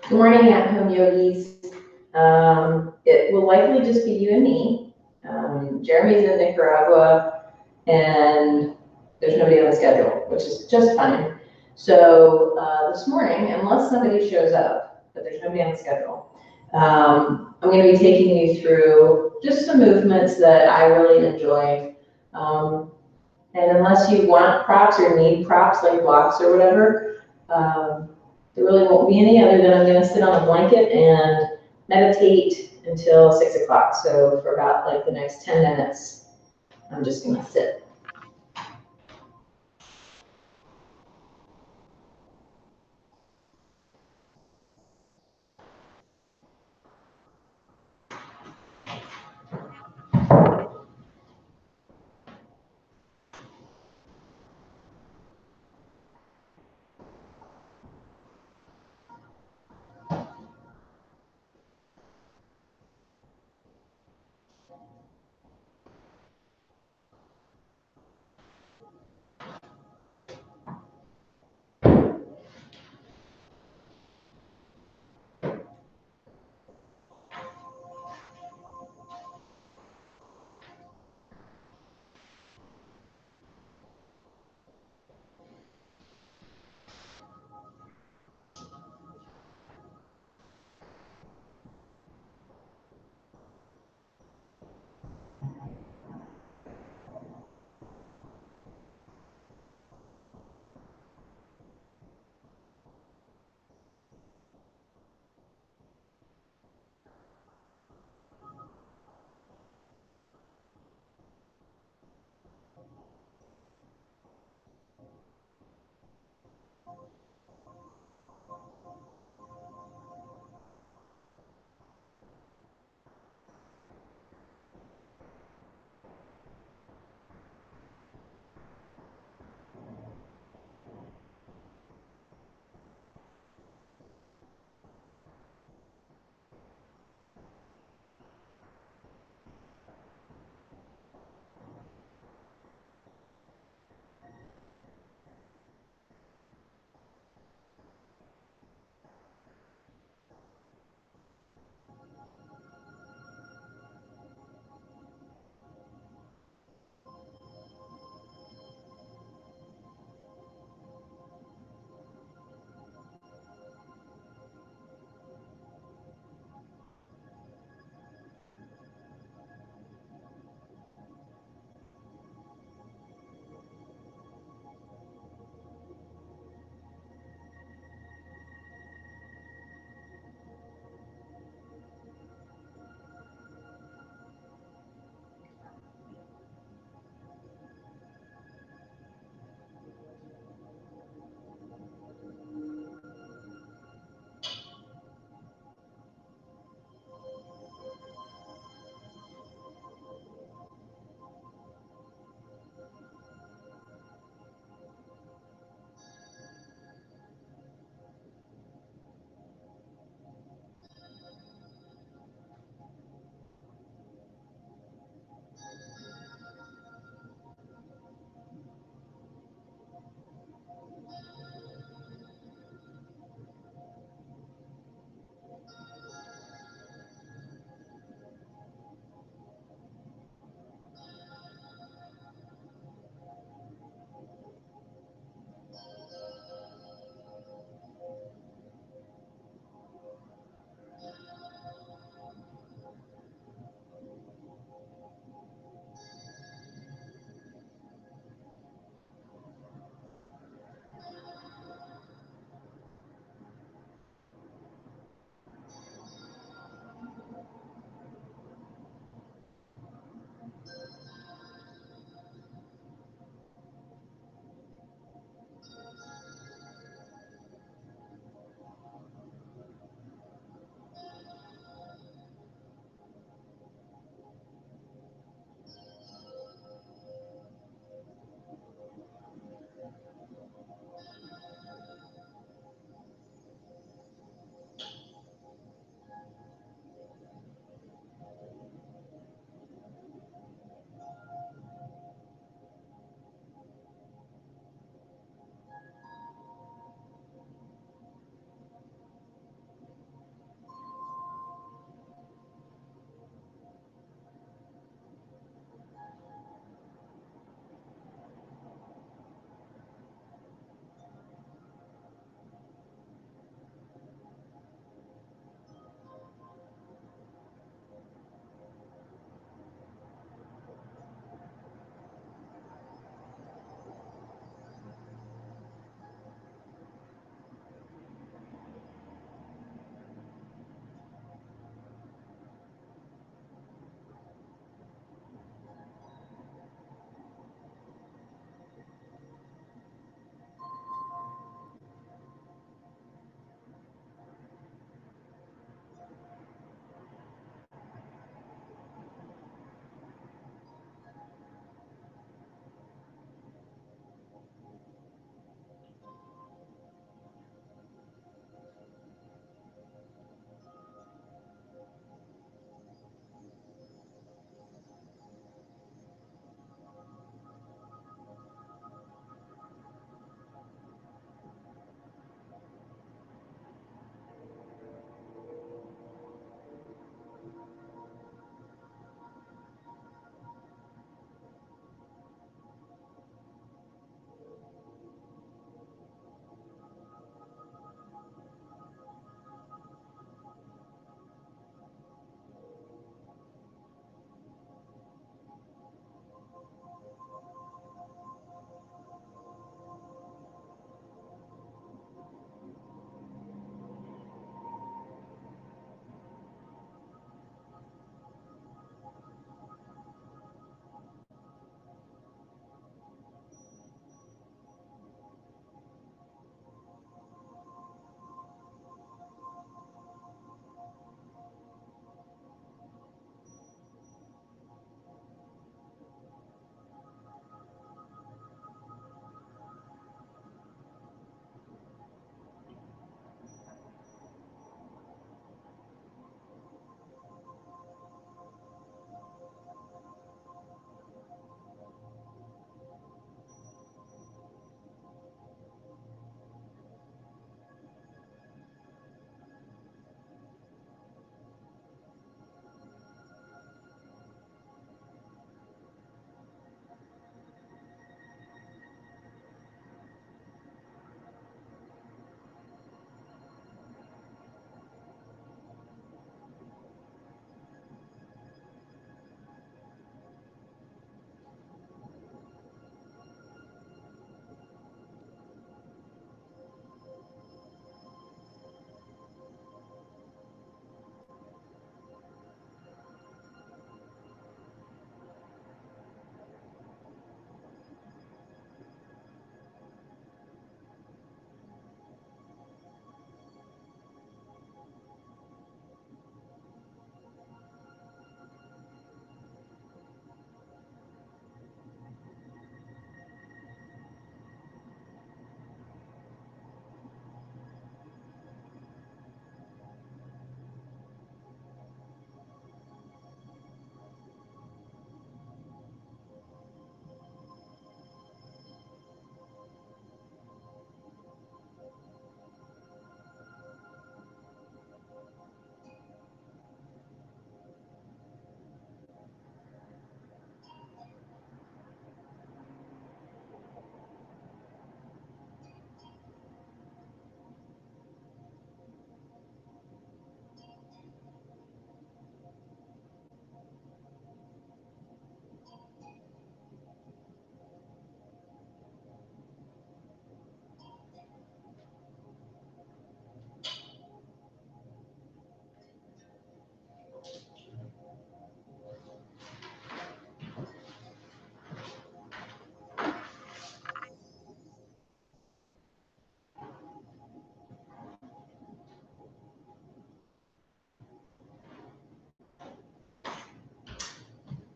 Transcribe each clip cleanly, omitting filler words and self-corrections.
Good morning, at-home yogis. It will likely just be you and me. Jeremy's in Nicaragua, and there's nobody on the schedule, which is just fine. So this morning, unless somebody shows up, but there's nobody on the schedule, I'm going to be taking you through just some movements that I really enjoy. And unless you want props or need props like blocks or whatever, there really won't be any other than I'm going to sit on a blanket and meditate until 6 o'clock. So for about like the next 10 minutes, I'm just going to sit.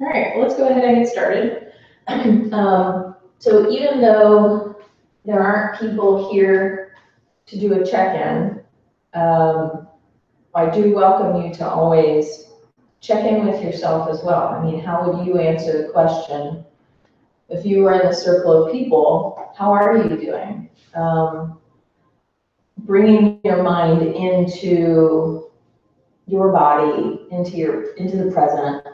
right, well, let's go ahead and get started. So even though there aren't people here to do a check-in, I do welcome you to always check in with yourself as well. I mean, how would you answer the question, if you were in a circle of people, how are you doing? Bringing your mind into your body, into the present,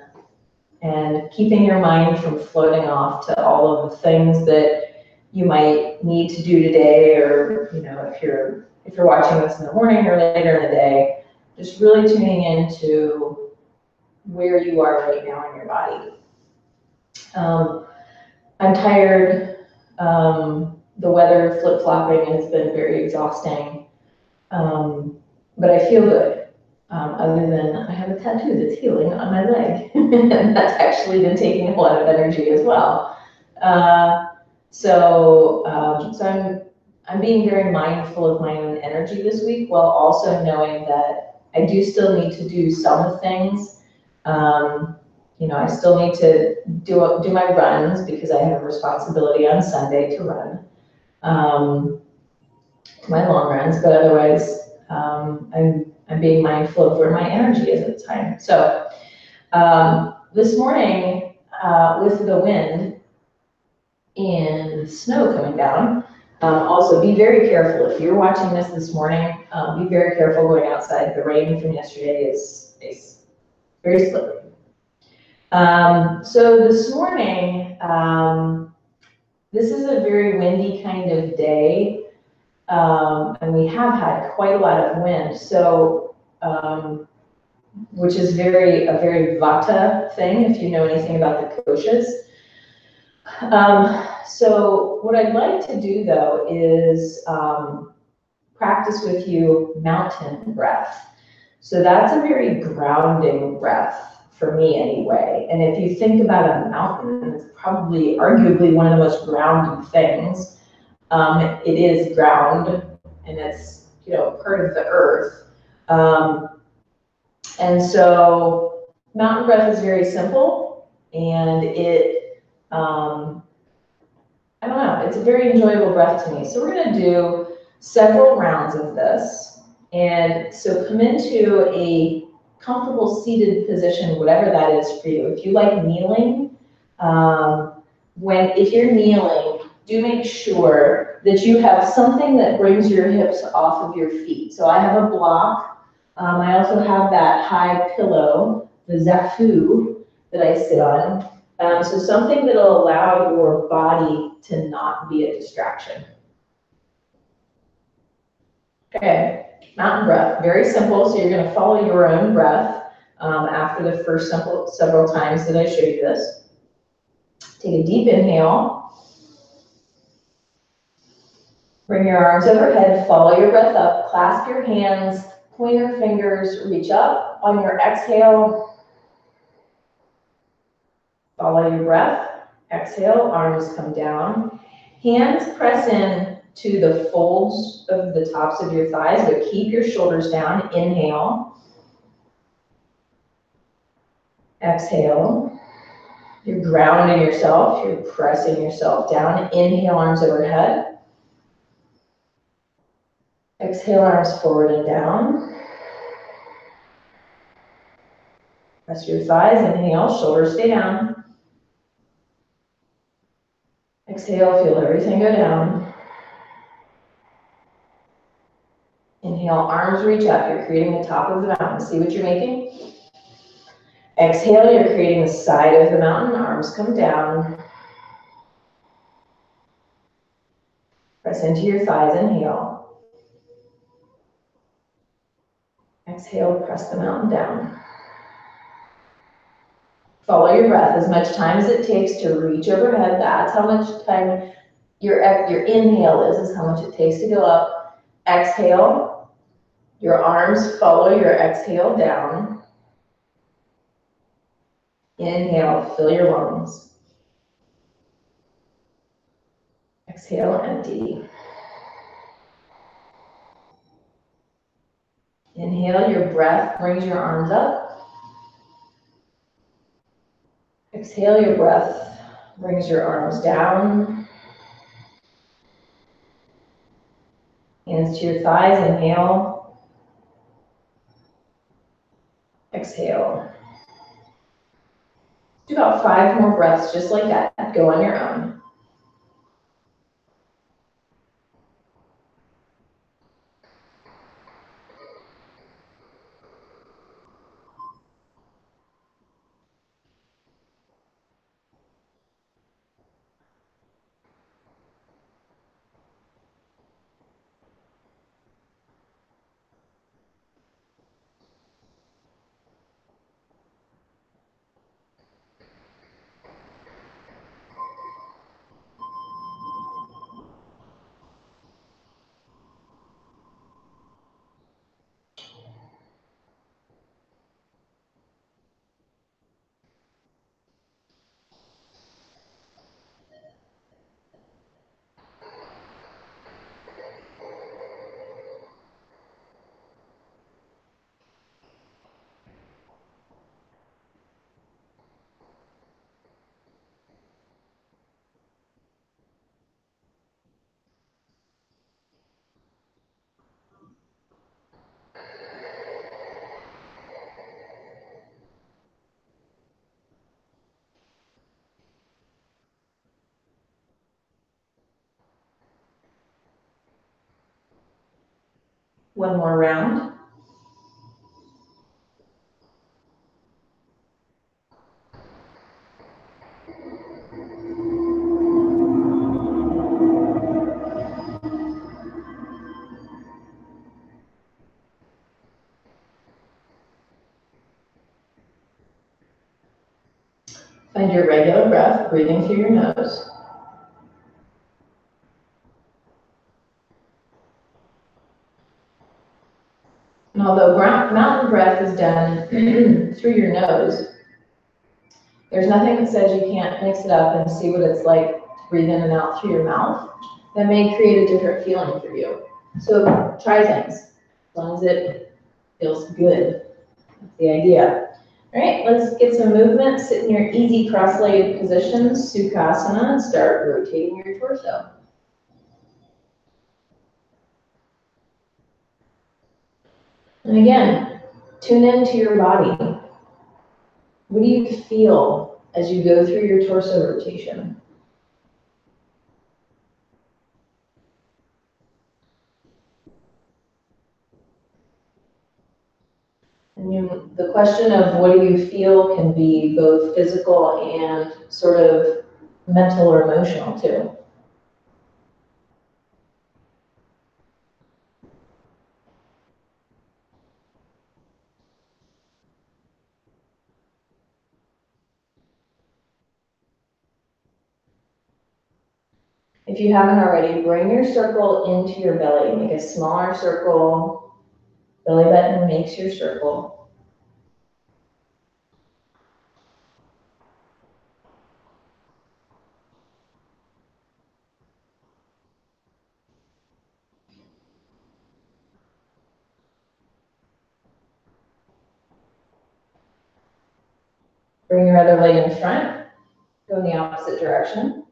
and keeping your mind from floating off to all of the things that you might need to do today, or if you're watching this in the morning or later in the day, just really tuning into where you are right now in your body. I'm tired. The weather flip-flopping has been very exhausting, but I feel good. Other than I have a tattoo that's healing on my leg. And that's actually been taking a lot of energy as well. So I'm being very mindful of my own energy this week, while also knowing that I do still need to do some things. I still need to do my runs, because I have a responsibility on Sunday to run my long runs, but otherwise I'm being mindful of where my energy is at the time. So this morning, with the wind and snow coming down, also be very careful. If you're watching this morning, be very careful going outside. The rain from yesterday is very slippery. So this morning, this is a very windy kind of day. And we have had quite a lot of wind, so which is a very Vata thing, if you know anything about the koshas. So what I'd like to do, though, is practice with you mountain breath. So that's a very grounding breath for me anyway. And if you think about a mountain, it's probably arguably one of the most grounded things. It is ground, and it's part of the earth. And so mountain breath is very simple, and it, I don't know, it's a very enjoyable breath to me. So we're gonna do several rounds of this. And so come into a comfortable seated position, whatever that is for you. If you like kneeling, if you're kneeling, do make sure that you have something that brings your hips off of your feet. So I have a block. I also have that high pillow, the zafu, that I sit on. So something that'll allow your body to not be a distraction. Okay, mountain breath, very simple. So you're gonna follow your own breath after the first several times that I show you this. Take a deep inhale. Bring your arms overhead, follow your breath up, clasp your hands, point your fingers, reach up. On your exhale, follow your breath. Exhale, arms come down. Hands press in to the folds of the tops of your thighs, but keep your shoulders down. Inhale. Exhale. You're grounding yourself, you're pressing yourself down. Inhale, arms overhead. Exhale, arms forward and down. Press your thighs, inhale, shoulders stay down. Exhale, feel everything go down. Inhale, arms reach up, you're creating the top of the mountain. See what you're making? Exhale, you're creating the side of the mountain, arms come down. Press into your thighs, inhale. Exhale, press the mountain down. Follow your breath as much time as it takes to reach overhead. That's how much time your inhale is how much it takes to go up. Exhale, your arms follow your exhale down. Inhale, fill your lungs. Exhale, empty. Inhale, your breath brings your arms up. Exhale your breath, brings your arms down. Hands to your thighs, inhale. Exhale. Do about 5 more breaths just like that. Go on your own. One more round. Find your regular breath, breathing through your nose. And although mountain breath is done through your nose, there's nothing that says you can't mix it up and see what it's like to breathe in and out through your mouth. That may create a different feeling for you. So try things, as long as it feels good. That's the idea. All right, let's get some movement. Sit in your easy cross-legged position, Sukhasana, and start rotating your torso. And again, tune into your body. What do you feel as you go through your torso rotation? And the question of what do you feel can be both physical and sort of mental or emotional too. If you haven't already, bring your circle into your belly. Make a smaller circle. Belly button makes your circle. Bring your other leg in front. Go in the opposite direction.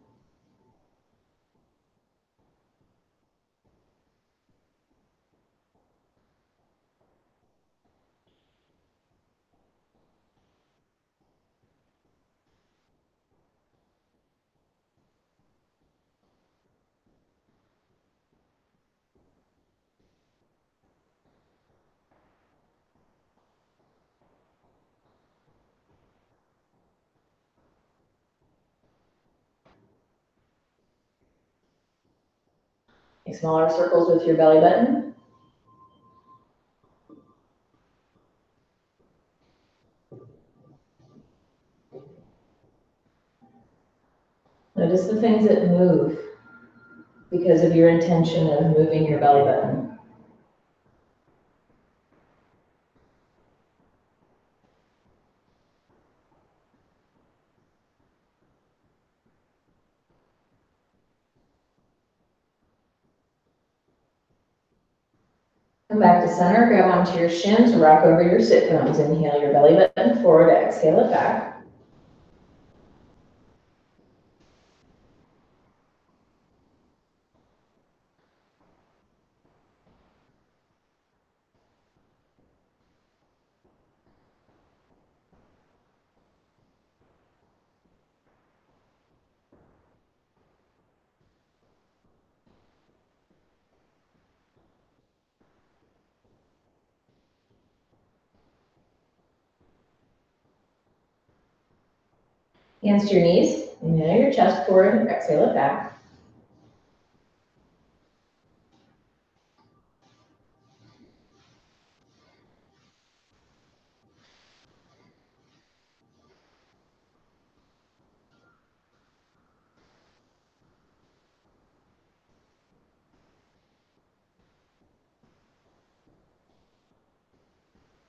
Make smaller circles with your belly button. Notice the things that move because of your intention of moving your belly button. Come back to center, grab onto your shins, rock over your sit bones. Inhale your belly button forward, exhale it back. Hands to your knees, inhale your chest forward, exhale it back.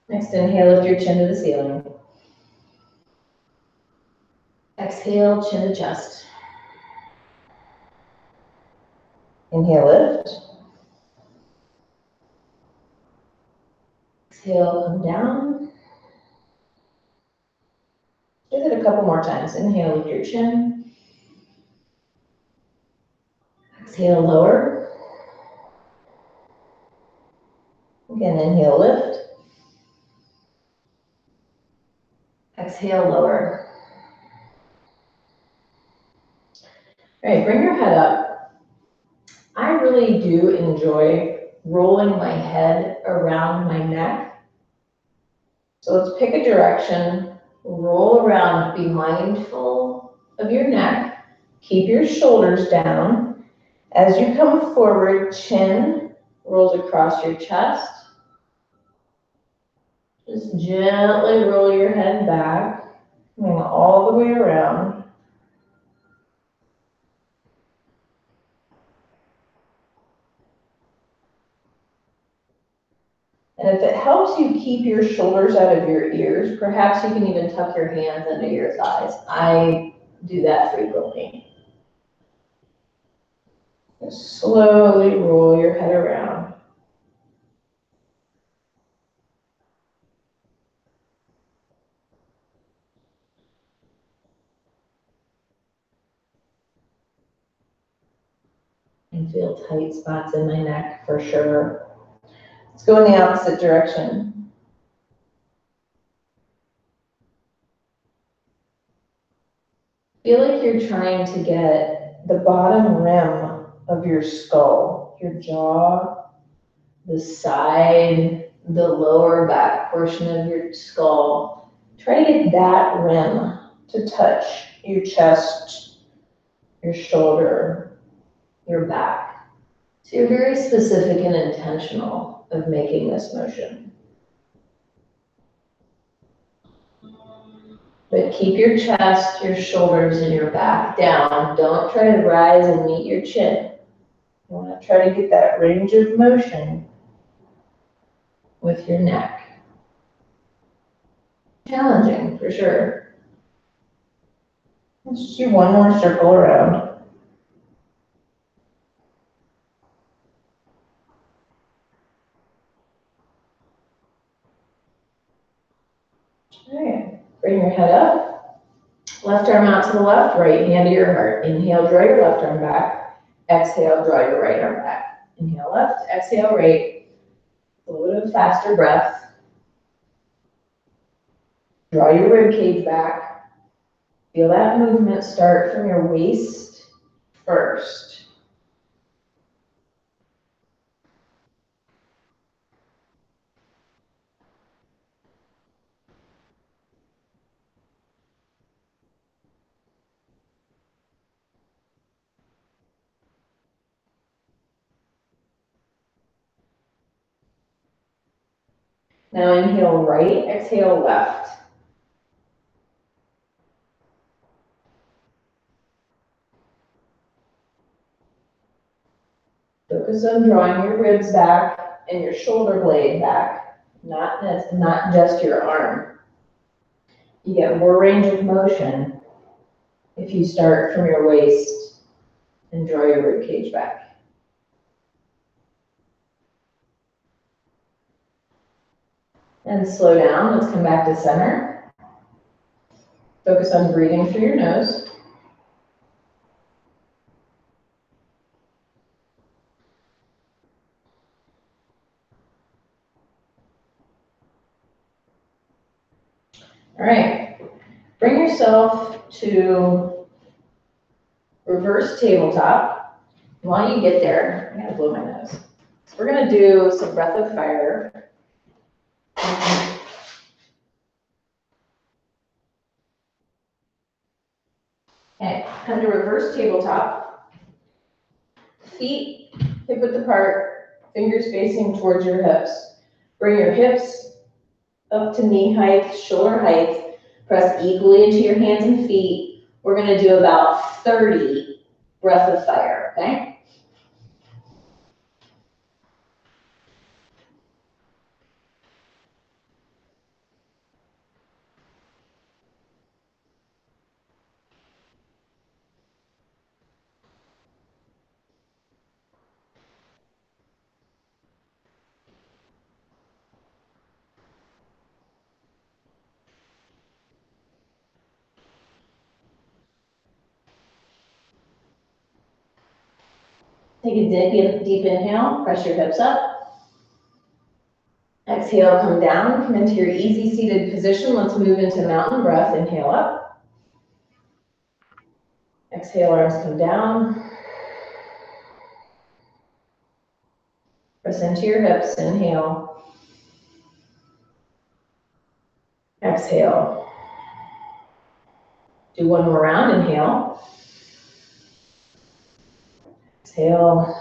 Next inhale, lift your chin to the ceiling. Exhale, chin to chest. Inhale, lift. Exhale, come down. Do it a couple more times. Inhale, lift your chin. Exhale, lower. Again, inhale, lift. Exhale, lower. All right, bring your head up. I really do enjoy rolling my head around my neck. So let's pick a direction, roll around, be mindful of your neck, keep your shoulders down. As you come forward, chin rolls across your chest. Just gently roll your head back, coming all the way around. And if it helps you keep your shoulders out of your ears, perhaps you can even tuck your hands under your thighs. I do that frequently. Just slowly roll your head around. I feel tight spots in my neck for sure. Let's go in the opposite direction. Feel like you're trying to get the bottom rim of your skull, your jaw, the side, the lower back portion of your skull. Try to get that rim to touch your chest, your shoulder, your back. So you're very specific and intentional of making this motion. But keep your chest, your shoulders, and your back down. Don't try to rise and meet your chin. You want to try to get that range of motion with your neck. Challenging, for sure. Let's just do one more circle around. All right, bring your head up. Left arm out to the left, right hand to your heart. Inhale, draw your left arm back. Exhale, draw your right arm back. Inhale left, exhale right. A little bit of faster breath. Draw your rib cage back. Feel that movement start from your waist first. Now inhale right, exhale left. Focus on drawing your ribs back and your shoulder blade back, not just your arm. You get more range of motion if you start from your waist and draw your rib cage back. And slow down, let's come back to center. Focus on breathing through your nose. All right, bring yourself to reverse tabletop. While you get there, I gotta blow my nose. So we're gonna do some breath of fire. Okay, come to reverse tabletop. Feet hip width apart, fingers facing towards your hips. Bring your hips up to knee height, shoulder height. Press equally into your hands and feet. We're gonna do about 30 breath of fire, okay? Take a deep inhale, press your hips up. Exhale, come down, come into your easy seated position. Let's move into mountain breath. Inhale up. Exhale, arms come down. Press into your hips, inhale. Exhale. Do one more round, inhale. Exhale.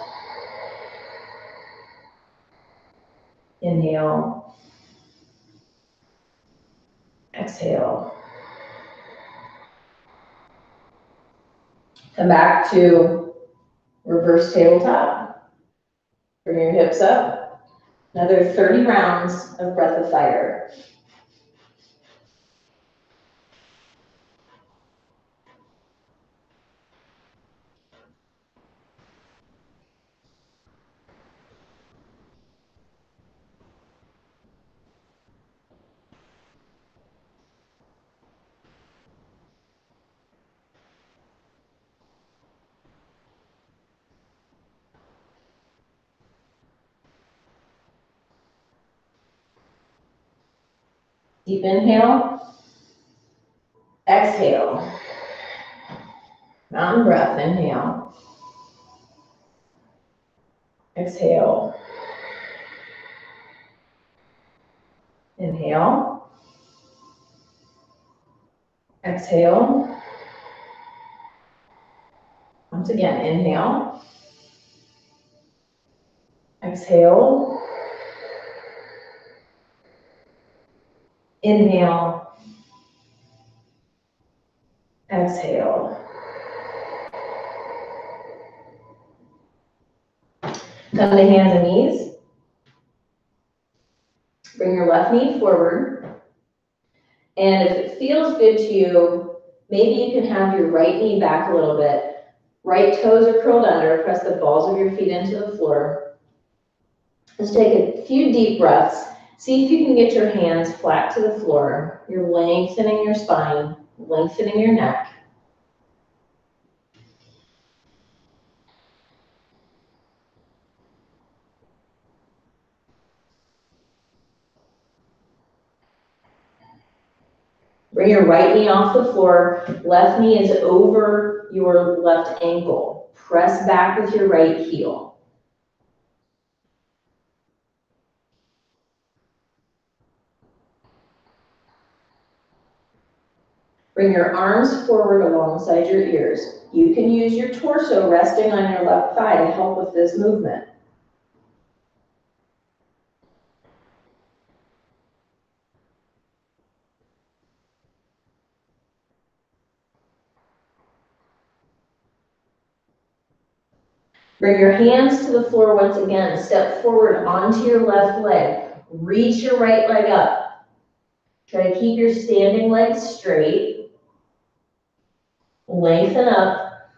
Inhale. Exhale. Come back to reverse tabletop. Bring your hips up. Another 30 rounds of breath of fire. Deep inhale. Exhale. Mountain breath, inhale. Exhale. Inhale. Exhale. Once again, inhale. Exhale. Inhale. Exhale. Come to hands and knees. Bring your left knee forward. And if it feels good to you, maybe you can have your right knee back a little bit. Right toes are curled under. Press the balls of your feet into the floor. Let's take a few deep breaths. See if you can get your hands flat to the floor. You're lengthening your spine, lengthening your neck. Bring your right knee off the floor. Left knee is over your left ankle. Press back with your right heel. Bring your arms forward alongside your ears. You can use your torso resting on your left thigh to help with this movement. Bring your hands to the floor once again. Step forward onto your left leg. Reach your right leg up. Try to keep your standing legs straight. Lengthen up.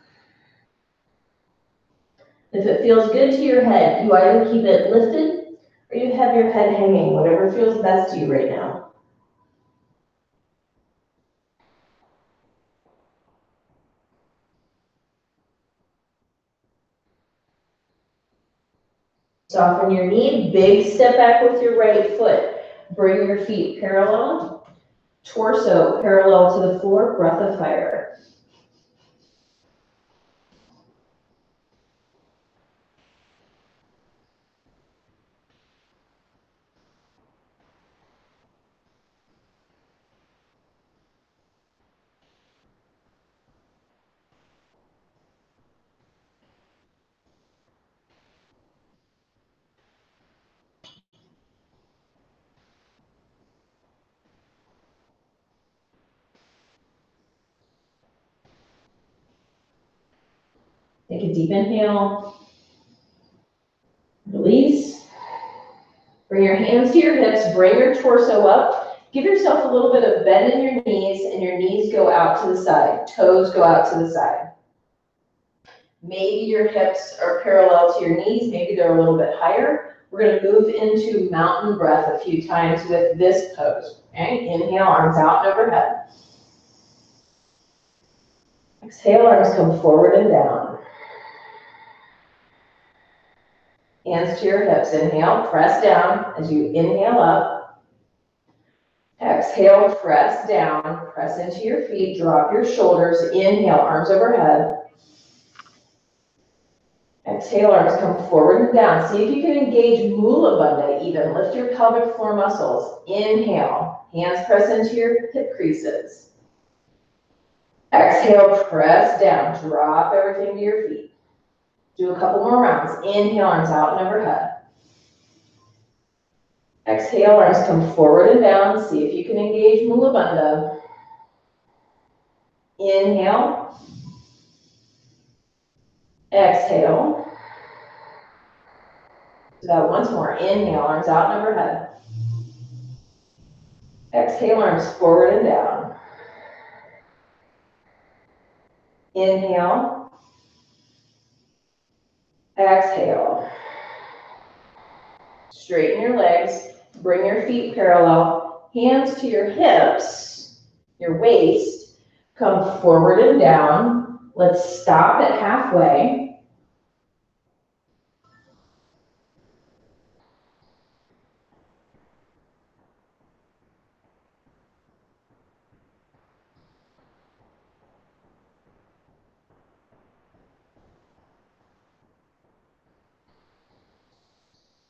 If it feels good to your head, you either keep it lifted or you have your head hanging, whatever feels best to you right now. Soften your knee, big step back with your right foot. Bring your feet parallel, torso parallel to the floor, breath of fire. Take a deep inhale. Release. Bring your hands to your hips, bring your torso up. Give yourself a little bit of bend in your knees, and your knees go out to the side. Toes go out to the side. Maybe your hips are parallel to your knees, maybe they're a little bit higher. We're going to move into mountain breath a few times with this pose. Okay? Inhale, arms out and overhead. Exhale, arms come forward and down. Hands to your hips. Inhale, press down as you inhale up. Exhale, press down, press into your feet, drop your shoulders. Inhale, arms overhead. Exhale, arms come forward and down. See if you can engage Mula Bandha even. Lift your pelvic floor muscles. Inhale, hands press into your hip creases. Exhale, press down, drop everything to your feet. Do a couple more rounds. Inhale, arms out and overhead. Exhale, arms come forward and down. See if you can engage Mula Bandha. Inhale. Exhale. Do that once more. Inhale, arms out and overhead. Exhale, arms forward and down. Inhale. Exhale. Straighten your legs. Bring your feet parallel. Hands to your hips, your waist. Come forward and down. Let's stop at halfway.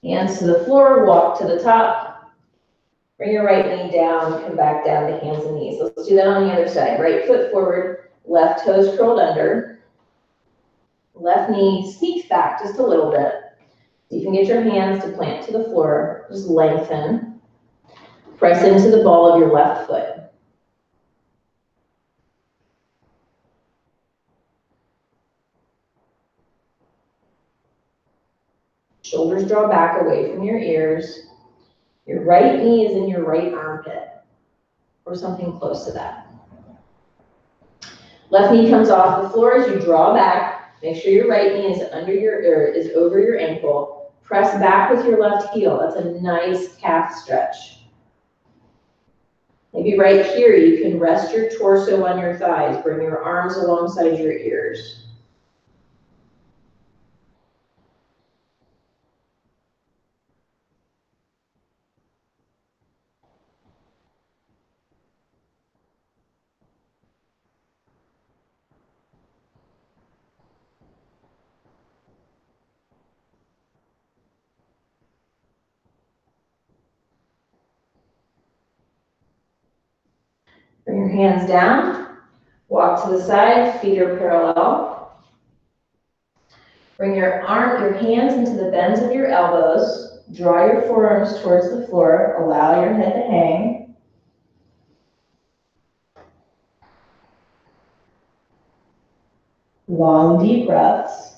Hands to the floor, walk to the top. Bring your right knee down, come back down to hands and knees. Let's do that on the other side. Right foot forward, left toes curled under. Left knee sneaks back just a little bit. You can get your hands to plant to the floor. Just lengthen. Press into the ball of your left foot. Shoulders draw back away from your ears. Your right knee is in your right armpit, or something close to that. Left knee comes off the floor as you draw back. Make sure your right knee is is over your ankle. Press back with your left heel. That's a nice calf stretch. Maybe right here you can rest your torso on your thighs. Bring your arms alongside your ears. Bring your hands down, walk to the side, feet are parallel. Bring your hands into the bends of your elbows. Draw your forearms towards the floor. Allow your head to hang. Long, deep breaths.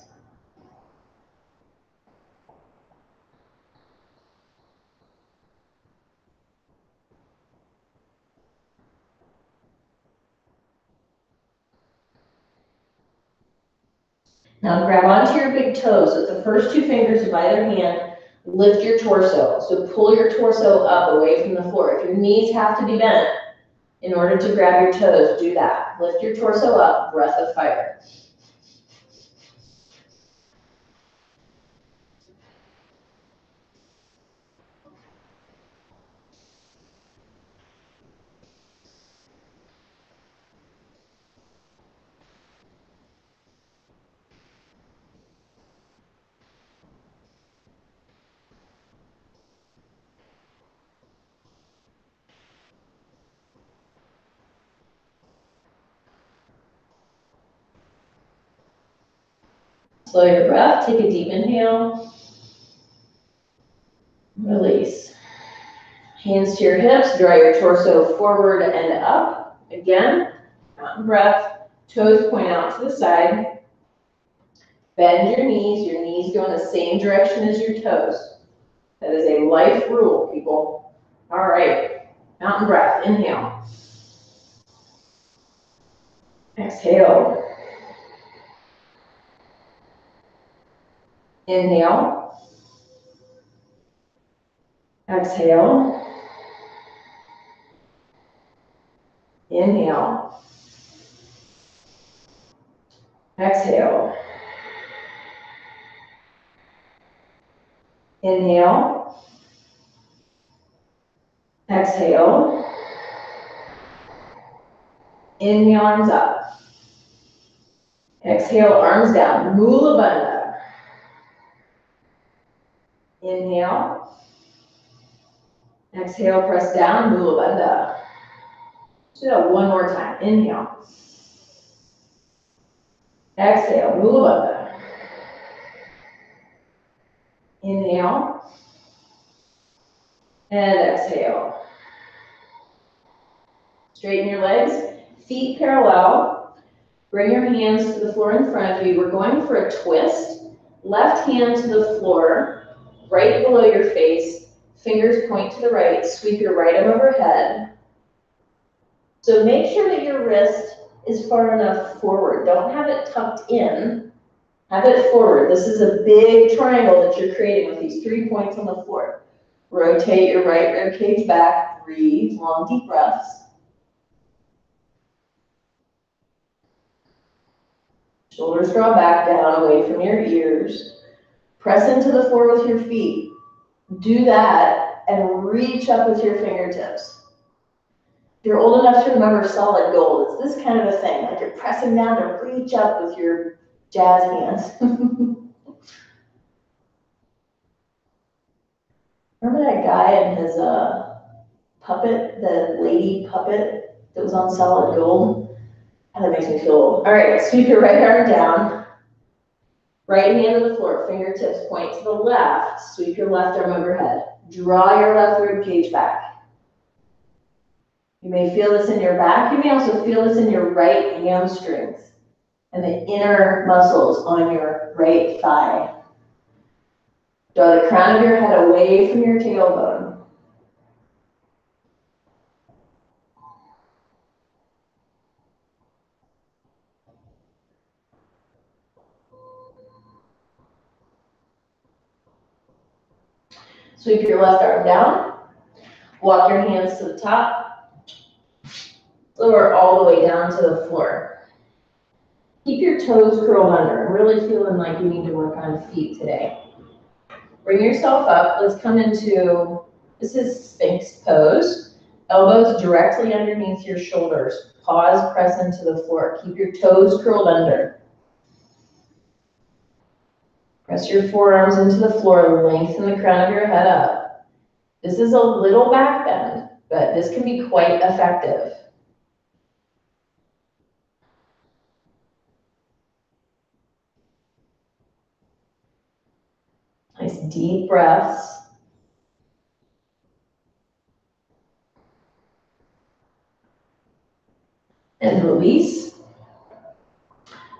Now grab onto your big toes with the first two fingers of either hand. Lift your torso. So pull your torso up away from the floor. If your knees have to be bent in order to grab your toes, do that. Lift your torso up, breath of fire. Slow your breath, take a deep inhale. Release. Hands to your hips, draw your torso forward and up. Again, mountain breath, toes point out to the side. Bend your knees go in the same direction as your toes. That is a life rule, people. All right, mountain breath, inhale. Exhale. Inhale. Exhale. Inhale. Exhale. Inhale. Exhale. Inhale, arms up. Exhale, arms down. Mula Bandha. Inhale. Exhale, press down, Mula Bandha. Do that one more time. Inhale. Exhale, Mula Bandha. Inhale. And exhale. Straighten your legs, feet parallel. Bring your hands to the floor in front of you. We're going for a twist. Left hand to the floor, right below your face. Fingers point to the right. Sweep your right arm overhead. So make sure that your wrist is far enough forward. Don't have it tucked in. Have it forward. This is a big triangle that you're creating with these 3 points on the floor. Rotate your right rib cage back. Breathe, long, deep breaths. Shoulders draw back down away from your ears. Press into the floor with your feet. Do that and reach up with your fingertips. If you're old enough to remember solid gold, it's this kind of a thing. Like you're pressing down to reach up with your jazz hands. Remember that guy and his puppet, the lady puppet that was on solid gold? That makes me feel old. All right, sweep your right arm down. Right hand to the floor, fingertips point to the left. Sweep your left arm overhead. Draw your left rib cage back. You may feel this in your back. You may also feel this in your right hamstrings and the inner muscles on your right thigh. Draw the crown of your head away from your tailbone. Sweep your left arm down. Walk your hands to the top. Lower all the way down to the floor. Keep your toes curled under. I'm really feeling like you need to work on feet today. Bring yourself up. Let's come into, this is Sphinx pose. Elbows directly underneath your shoulders. Pause, press into the floor. Keep your toes curled under. Press your forearms into the floor. Lengthen the crown of your head up. This is a little back bend, but this can be quite effective. Nice deep breaths. And release.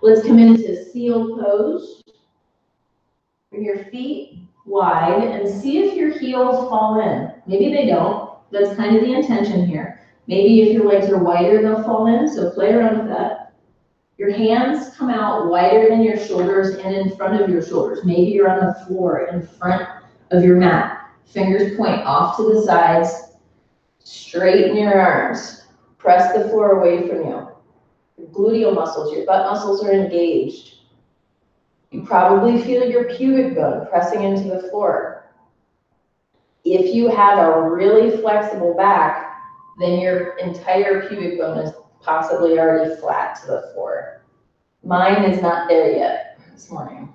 Let's come into seal pose. Bring your feet wide and see if your heels fall in. Maybe they don't. That's kind of the intention here. Maybe if your legs are wider, they'll fall in, so play around with that. Your hands come out wider than your shoulders and in front of your shoulders. Maybe you're on the floor in front of your mat. Fingers point off to the sides. Straighten your arms. Press the floor away from you. Your gluteal muscles, your butt muscles are engaged. You probably feel your pubic bone pressing into the floor. If you have a really flexible back, then your entire pubic bone is possibly already flat to the floor. Mine is not there yet this morning.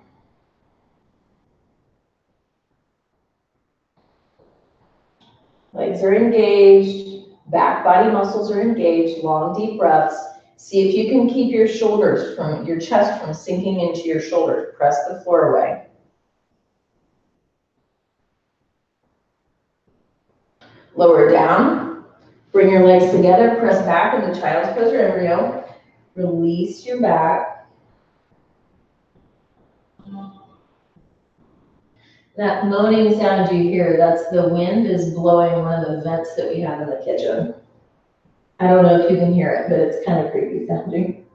Legs are engaged, back body muscles are engaged, long deep breaths. See if you can keep your shoulders from your chest from sinking into your shoulders. Press the floor away. Lower down. Bring your legs together. Press back into child's pose or embryo. Release your back. That moaning sound you hear, that's the wind is blowing one of the vents that we have in the kitchen. I don't know if you can hear it, but it's kind of creepy sounding.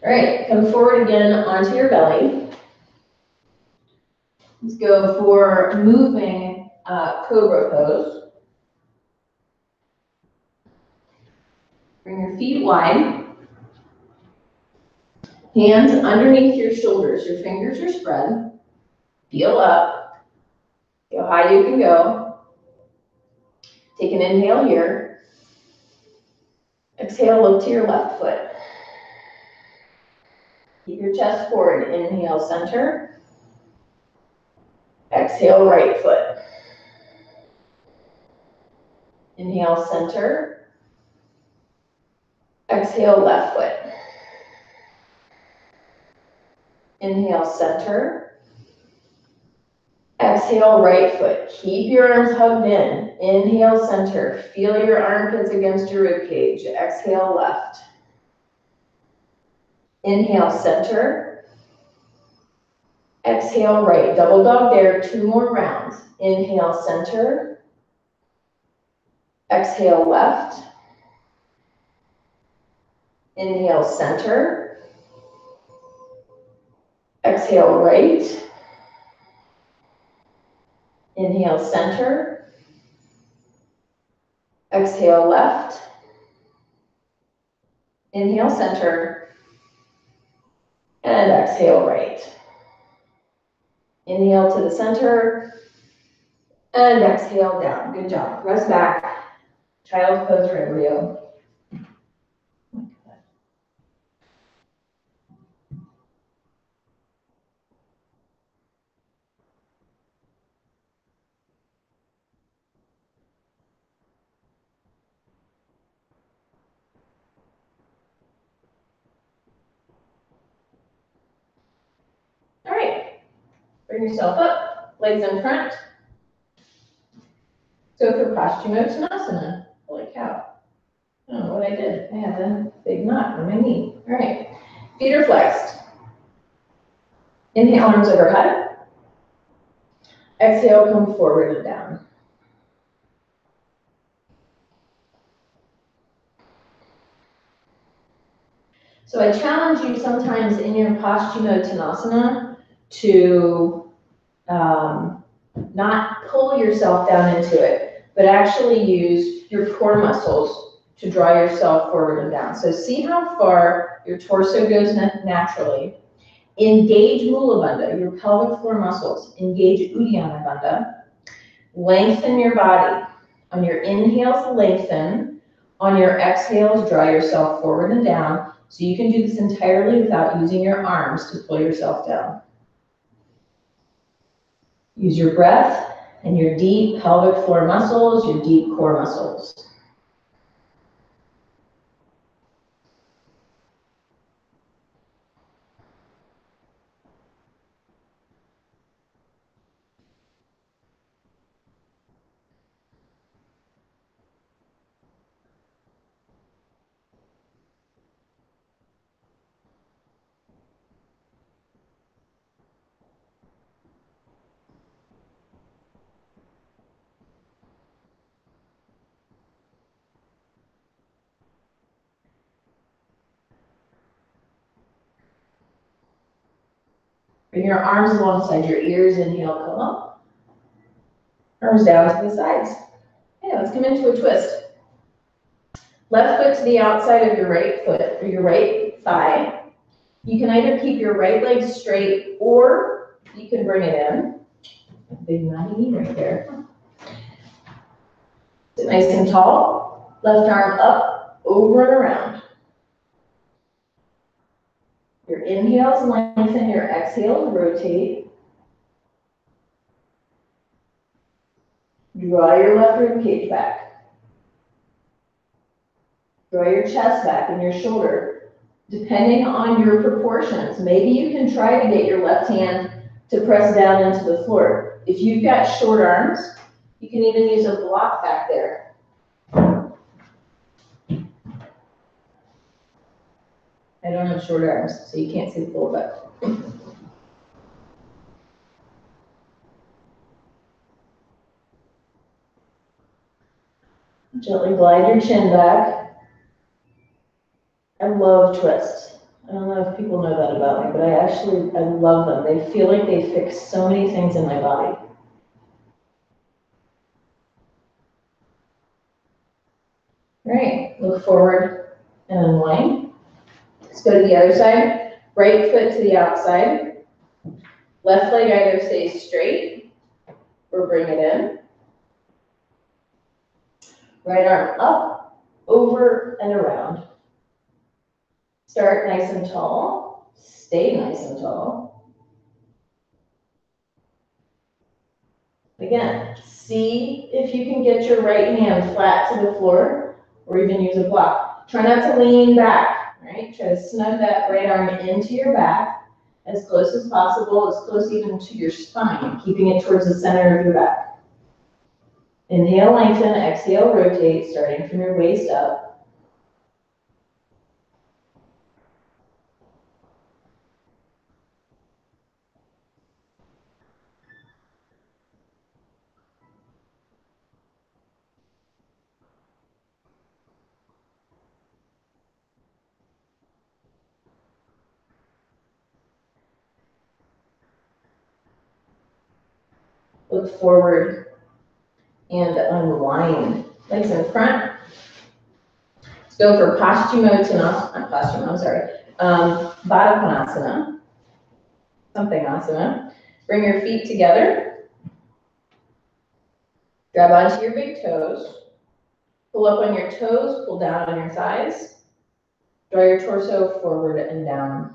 All right, come forward again onto your belly. Let's go for moving cobra pose. Bring your feet wide. Hands underneath your shoulders. Your fingers are spread. Feel up. See how high you can go. Take an inhale here. Exhale, look to your left foot. Keep your chest forward. Inhale, center. Exhale, right foot. Inhale, center. Exhale, left foot. Inhale, center. Exhale, right foot. Keep your arms hugged in. Inhale, center. Feel your armpits against your rib cage. Exhale, left. Inhale, center. Exhale, right. Double dog there. 2 more rounds. Inhale, center. Exhale, left. Inhale, center. Exhale, right. Inhale, center. Exhale, left. Inhale, center. And exhale, right. Inhale to the center. And exhale down. Good job. Rest back. Child's pose for embryo. All right. Bring yourself up. Legs in front. Go for Paschimottanasana. Holy cow. I don't know what I did. I had a big knot on my knee. All right. Feet are flexed. Inhale, arms overhead. Exhale, come forward and down. So I challenge you sometimes in your Paschimottanasana to not pull yourself down into it, but actually use your core muscles to draw yourself forward and down. So see how far your torso goes naturally. Engage Mula Bandha, your pelvic floor muscles. Engage Uddiyana Bandha. Lengthen your body. On your inhales, lengthen. On your exhales, draw yourself forward and down. So you can do this entirely without using your arms to pull yourself down. Use your breath and your deep pelvic floor muscles, your deep core muscles. Bring your arms alongside your ears. Inhale, come up. Arms down to the sides. Okay, let's come into a twist. Left foot to the outside of your right foot, or your right thigh. You can either keep your right leg straight, or you can bring it in. Big knotty knee right there. Sit nice and tall. Left arm up, over and around. Your inhales lengthen, your exhales rotate. Draw your left rib cage back. Draw your chest back and your shoulder. Depending on your proportions, maybe you can try to get your left hand to press down into the floor. If you've got short arms, you can even use a block back there. I don't have short arms, so you can't see the full effect. Gently glide your chin back. I love twists. I don't know if people know that about me, but I love them. They feel like they fix so many things in my body. All right, look forward and unwind. Let's go to the other side. Right foot to the outside. Left leg either stays straight or bring it in. Right arm up, over, and around. Start nice and tall. Stay nice and tall. Again, see if you can get your right hand flat to the floor or even use a block. Try not to lean back, right? Try to snug that right arm into your back as close as possible, as close even to your spine, keeping it towards the center of your back. Inhale, lengthen, exhale, rotate, starting from your waist up. Look forward and unwind. Legs in front. Let's go for Paschimottanasana, not Paschimottanasana, I'm sorry. Baddha Konasana, something asana. Bring your feet together. Grab onto your big toes. Pull up on your toes, pull down on your thighs. Draw your torso forward and down.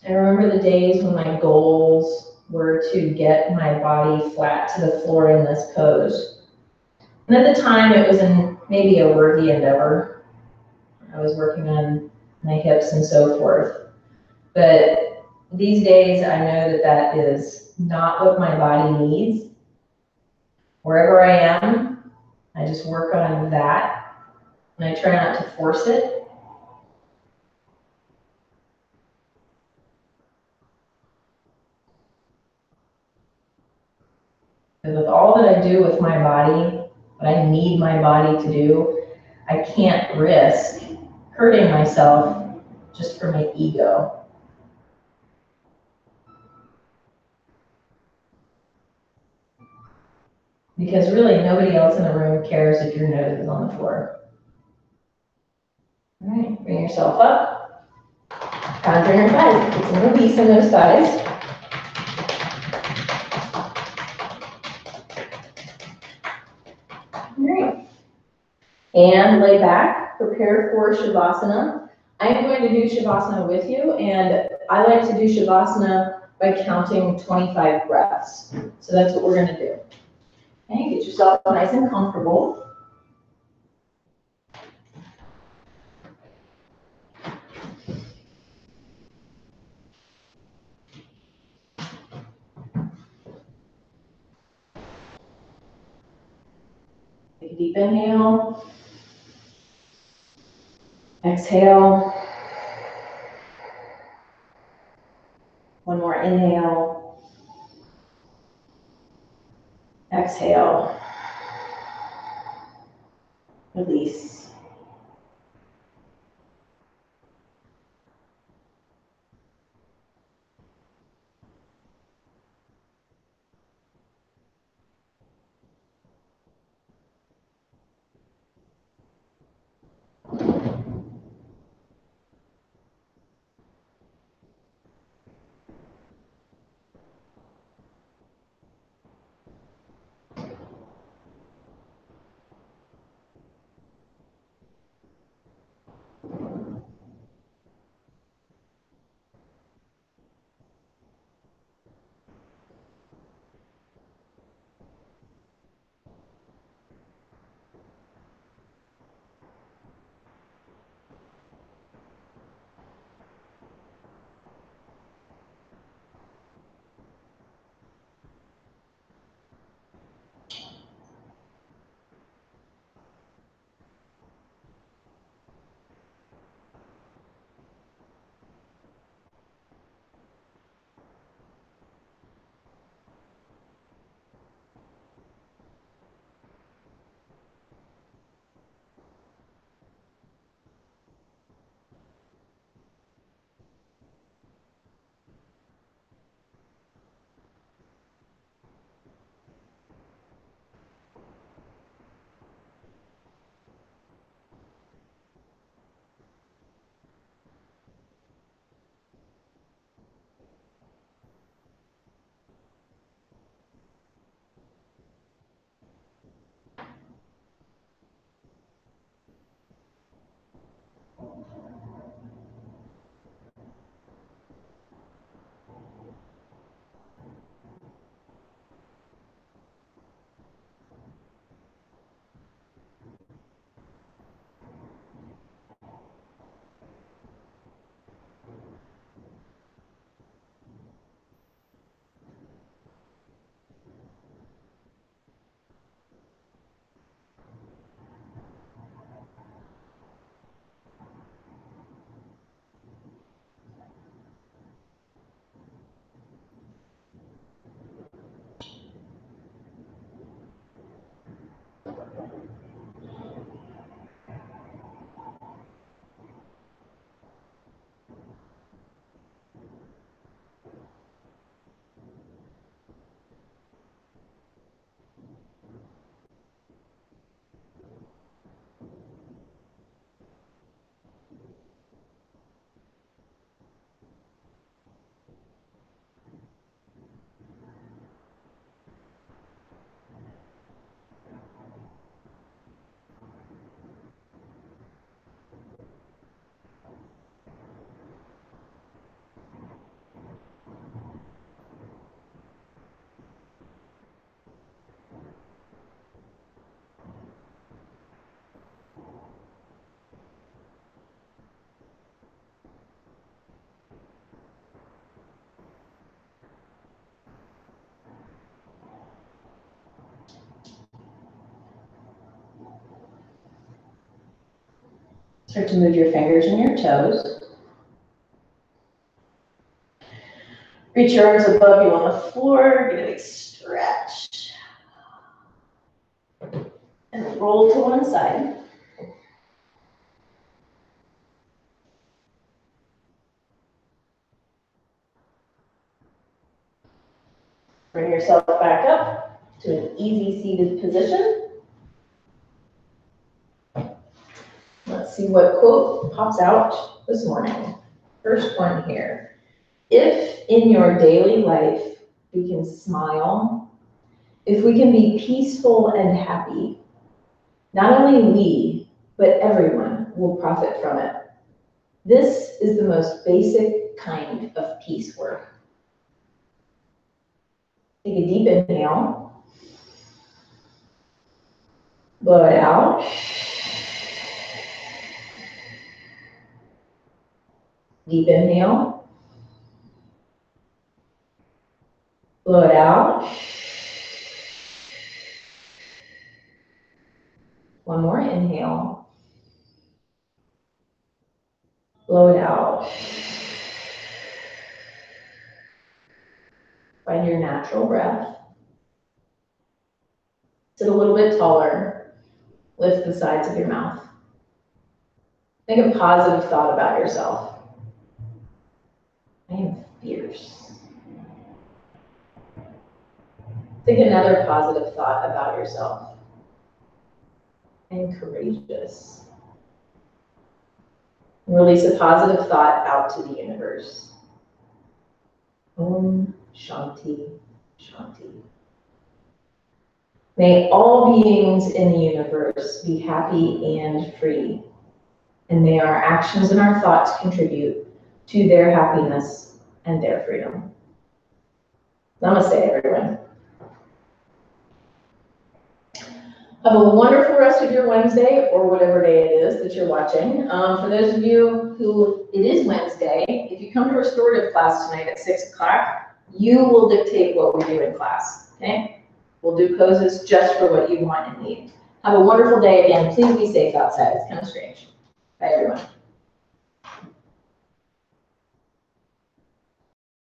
I remember the days when my goals were to get my body flat to the floor in this pose. And at the time, it was maybe a worthy endeavor. I was working on my hips and so forth. But these days, I know that that is not what my body needs. Wherever I am, I just work on that, and I try not to force it. Because with all that I do with my body, what I need my body to do, I can't risk hurting myself just for my ego. Because really, nobody else in the room cares if your nose is on the floor. All right, bring yourself up. Contour your thighs. Get some release in those thighs. All right. And lay back. Prepare for Shavasana. I'm going to do Shavasana with you, and I like to do Shavasana by counting 25 breaths. So that's what we're going to do. Okay, get yourself nice and comfortable. Take a deep inhale. Exhale. One more inhale. Exhale. Release. Start to move your fingers and your toes. Reach your arms above you on the floor, get a big stretch. And roll to one side. Bring yourself back up to an easy seated position. Let's see what quote pops out this morning. First one here. If in your daily life we can smile, if we can be peaceful and happy, not only we, but everyone will profit from it. This is the most basic kind of peace work. Take a deep inhale. Blow it out. Deep inhale. Blow it out. One more inhale. Blow it out. Find your natural breath. Sit a little bit taller. Lift the sides of your mouth. Think a positive thought about yourself. I am fierce. Think another positive thought about yourself. I am courageous. Release a positive thought out to the universe. Om Shanti Shanti. May all beings in the universe be happy and free, and may our actions and our thoughts contribute to their happiness and their freedom. Namaste, everyone. Have a wonderful rest of your Wednesday, or whatever day it is that you're watching. For those of you who it is Wednesday, if you come to restorative class tonight at 6 o'clock, you will dictate what we do in class, okay? We'll do poses just for what you want and need. Have a wonderful day again. Please be safe outside. It's kind of strange. Bye, everyone.